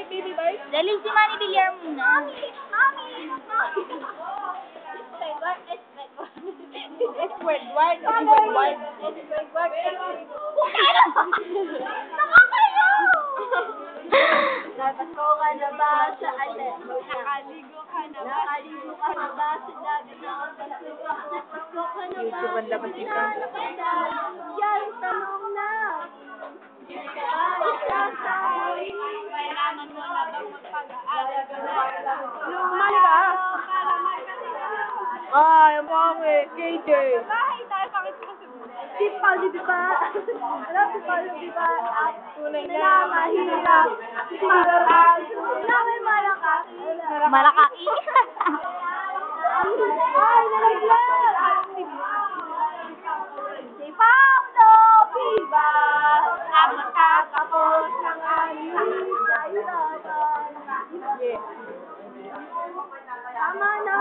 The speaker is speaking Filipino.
Baby bite. Dalhin si Manny Villar muna. Mami! Squidward. Nakakayo! Natasko ka na ba sa atin? Nakaligo ka na ba sa dagat na pagsuka? Natasko ka na ba YouTube ang labas sa ito. yan, tanong na. Kailangan mo na bang magpag-aaral ka na? Mali ka? Yung pangit. KJ. Bahay tayo, bakit mo si Paolo, di ba? Alam, si Paolo, di ba? Tunay Na mahirap. Pag-aaral. Na may malakaki. Malakaki. Ay, nalaglag! Si Paolo, viva! Ang magkakapos ng aming kahirapan. Yeah. Tama na.